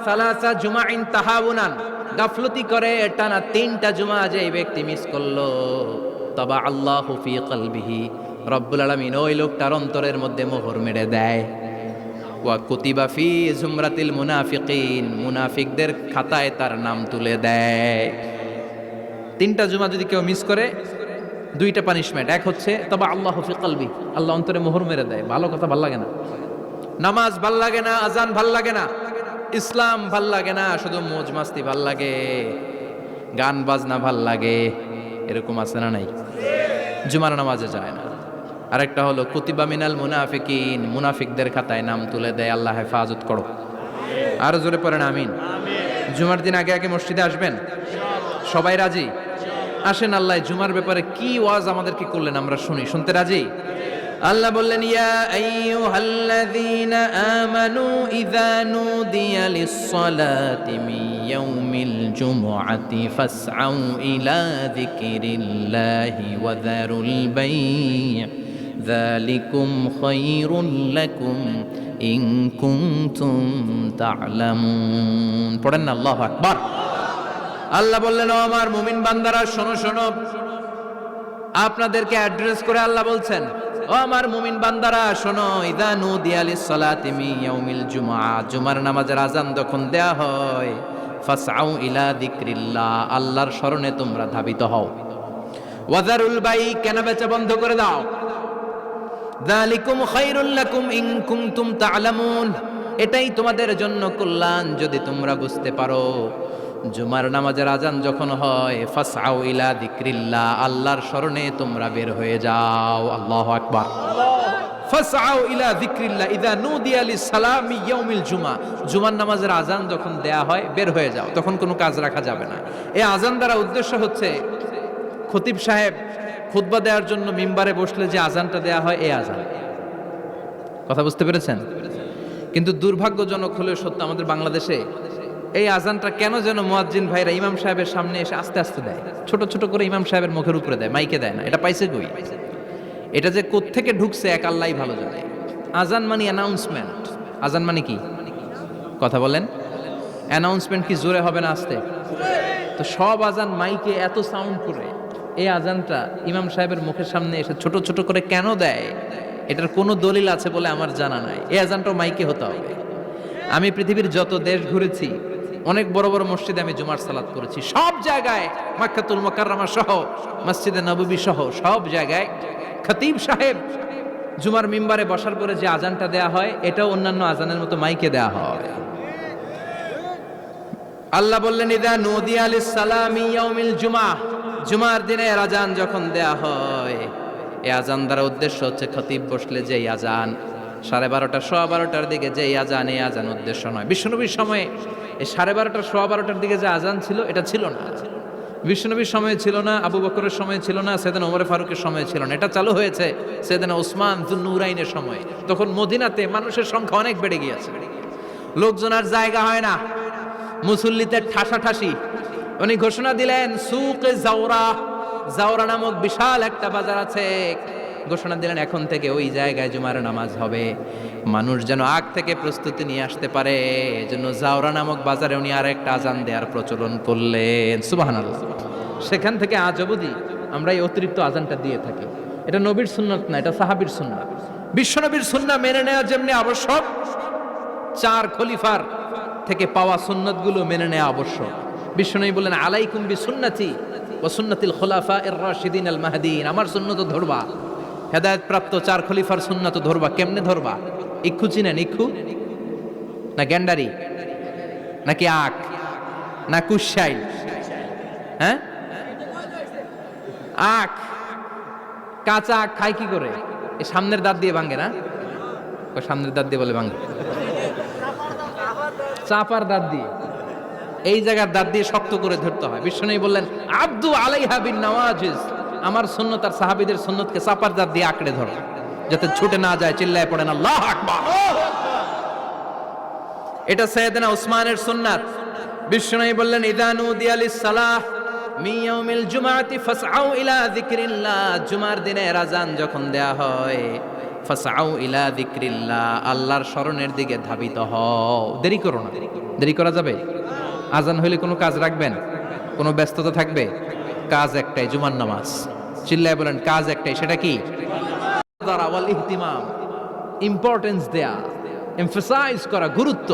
সালাসা জুমাইন তাহাউনান, গাফলতি করে টানা 3টা জুমা যে ব্যক্তি মিস করলো, তবা আল্লাহু ফি কলবিহি, রব্বুল আলামিন ওই লোকটার অন্তরের মধ্যে মোহর মেরে দেয়। ওয়া কুতিবা ফি জুমরাতিল মুনাফিকিন, মুনাফিকদের খাতায় তার নাম তুলে দেয়। 3টা জুমা যদি কেউ মিস করে, 2টা পানিশমেন্ট। এক হচ্ছে তবা আল্লাহু ফি কলবি, আল্লাহ অন্তরে মোহর মেরে দেয়। ভালো কথা ভাল লাগে না, নামাজ ভাল লাগে না, আজান ভাল লাগে না, ইসলাম ভাল লাগে না, শুধু মৌজ মাস্তি ভাল লাগে, গান বাজনা ভাল লাগে, এরকম আছে না নাই? জুমার নামাজে যায় না। আরেকটা হলো কুতিবা মিনাল মুনাফিকিন, মুনাফিকদের খাতায় নাম তুলে দেয়। আল্লাহ হেফাজত করো। আরো জোরে পড়েন আমিন। জুমার দিন আগে আগে মসজিদে আসবেন, সবাই রাজি? আসেন, আল্লাহ জুমার ব্যাপারে কি ওয়াজ আমাদেরকে করলেন আমরা শুনি। শুনতে রাজি? আল্লাহ বললেন, ইয়া আইয়ুহাল্লাযীনা আমানু ইযা নুদিয়া লিস-সালাতি মিন ইয়াউমিল জুমআতি ফাসআউ ইলা যিকরিল্লাহি ওয়া যারুল বাই', যালিকুম খায়রুল লাকুম ইন কুনতুম তা'লামুন। পড়েন না আল্লাহু আকবার। আল্লাহ বললেন, ও আমার মুমিন বান্দারা শোনো শোনো। আপনাদেরকে অ্যাড্রেস করে আল্লাহ বলছেন, ও আমার মুমিন বান্দারা শোনো, ইযা নুদিয়া লিস-সালাতি মিন ইয়াউমিল জুমআ, জুমার নামাজের আযান যখন দেয়া হয়, ফাসআউ ইলা যিকরিল্লাহ, আল্লাহর স্মরণে তোমরা ধাবিত হও। ওয়া যারুল বাই', কেনা বেচা বন্ধ করে দাও। যালিকুম খায়রুল লাকুম ইন কুনতুম তা'লামুন, এটাই তোমাদের জন্য কল্যাণ যদি তোমরা বুঝতে পারো। জুমার নামাজের আজান যখন হয়, ফাসআউ ইলা যিকরিল্লাহ, আল্লাহর স্মরণে তোমরা বের হয়ে যাও। আল্লাহু আকবার। ফাসআউ ইলা যিকরিল্লাহ ইযা নুদিয়া লিস-সালামি ইয়াউমিল জুমআ, জুমার নামাজের আজান যখন দেয়া হয় বের হয়ে যাও, তখন কোনো কাজ রাখা যাবে না। এই আজান দ্বারা উদ্দেশ্য হচ্ছে খতিব সাহেব খুতবা দেওয়ার জন্য মিম্বারে বসলে যে আজানটা দেয়া হয়, এই আজান। কথা বুঝতে পেরেছেন? কিন্তু দুর্ভাগ্যজনক হলেও সত্য, আমাদের বাংলাদেশে এই আজানটা কেন যেন মুয়াজ্জিন ভাইরা ইমাম সাহেবের সামনে এসে আস্তে আস্তে দেয়, ছোট ছোট করে ইমাম সাহেবের মুখের উপরে দেয়, মাইকে দেয় না। এটা পাইছে কই? এটা যে কোত্থেকে ঢুকছে এক আল্লাহই ভালো জানে। আজান মানে অ্যানাউন্সমেন্ট। আজান মানে কি? কথা বলেন। অ্যানাউন্সমেন্ট কি জোরে হবে না আস্তে? তো সব আজান মাইকে এত সাউন্ড করে, এই আজানটা ইমাম সাহেবের মুখের সামনে এসে ছোট ছোট করে কেন দেয়? এটার কোনো দলিল আছে বলে আমার জানা নাই। এই আজানটাও মাইকে হতে হবে। আমি পৃথিবীর যত দেশ ঘুরেছি, অনেক বড় বড় মসজিদে আমি জুমার সালাত করেছি, সব জায়গায় মক্কাতুল মুকাররমা সহ মসজিদে নববী সহ সব জায়গায় খতিব সাহেব জুমার মিম্বারে বসার পরে যে আজানটা দেয়া হয়, এটাও অন্যান্য আজানের মতো মাইকে দেয়া হয়। আল্লাহ বললেন, ইযা নুদিয়া লিস-সালামি ইয়াউমিল জুমআ, জুমার দিনের আজান যখন দেয়া হয়, এই আজান দ্বারা উদ্দেশ্য হচ্ছে খতিব বসলে যে আজান 12:30 12:15 দিকে যে আজান, এই আজান উদ্দেশ্য নয়। বিশ্বনবীর সময়ে এই 12:30 12:15 দিকে যে আজান ছিল, এটা ছিল না। বিশ্বনবীর সময় ছিল না, আবু বকরের সময় ছিল না, সাইয়েদনা ওমর ফারুকের সময় ছিল না। এটা চালু হয়েছে সাইয়েদনা উসমান যুন্নুরাইনের সময়। তখন মদিনাতে মানুষের সংখ্যা অনেক বেড়ে গিয়েছে, লোকজন আর জায়গা হয় না, মুসল্লিতে ঠাসাঠাসি। উনি ঘোষণা দিলেন, সুকে জাওরা, জাওরা নামক বিশাল একটা বাজার আছে, ঘোষণা দিলেন এখন থেকে ওই জায়গায় জুমার নামাজ হবে। মানুষ যেন আগ থেকে প্রস্তুতি নিয়ে আসতে পারে, এজন্য জাওরা নামক বাজারে উনি আর একটা আজান দেওয়ার প্রচলন করলেন। সুবহানাল্লাহ। সেখান থেকে আজ অবধি আমরা এই অতিরিক্ত আজানটা দিয়ে থাকি। এটা নবীর সুন্নাত না, এটা সাহাবীর সুন্নাত। বিশ্বনবীর সুন্নাহ মেনে নেওয়া যেমনি আবশ্যক, 4 খলিফার থেকে পাওয়া সুন্নাতগুলো মেনে নেওয়া আবশ্যক। বিশ্বনবী বললেন, আলাইকুম বিসুন্নতি ওয়া সুন্নাতিল খুলাফায়ে রাশিদিন আল মাহদিন, আমার সুন্নাত ধরবা। হেদায়েত প্রাপ্ত 4 খলিফার সুন্নাত ধরবা। কেমনে ধরবা? ইক্ষু চিনেন? ইক্ষু না গ্যান্ডারি নাকি আখ না কুশাইল? হ্যাঁ, আখ। কাঁচা আখ খায় কি করে? এই সামনের দাঁত দিয়ে ভাঙে না? সামনের দাঁত দিয়ে বলে ভাঙে, চাপার দাঁত দিয়ে, এই জায়গার দাঁত দিয়ে শক্ত করে ধরতে হয়। বিশ্বনবী বললেন, আব্দু আলাইহা বিন নওয়াজিজ, আমার সুন্নত আর সাহাবীদের সুন্নতকে চাপার দাঁত দিয়ে আঁকড়ে ধরো, যাতে ছুটে না যায়। চিল্লায় পড়েন আল্লাহু আকবার। এটা সাইয়েদনা উসমানের সুন্নাত। বিশ্বনবী বললেন, ইযা নুদিয়া লিস-সালাহ মিন ইয়াউমিল জুমআতি ফাসআউ ইলা যিকরিল্লাহ, জুমার দিনের আযান যখন দেয়া হয়, ফাসআউ ইলা যিকরিল্লাহ, আল্লাহর স্মরণের দিকে ধাবিত হও। দেরি করো না। দেরি করা যাবে? আজান হইলে কোনো কাজ রাখবেন? কোনো ব্যস্ততা থাকবে? কাজ একটাই, জুমার নামাজ। চিল্লায় বলেন কাজ একটাই, সেটা কি? দারা ওয়াল ইহতিমাম, ইম্পর্টেন্স দেয়া, এমফাসাইজ করা, গুরুত্ব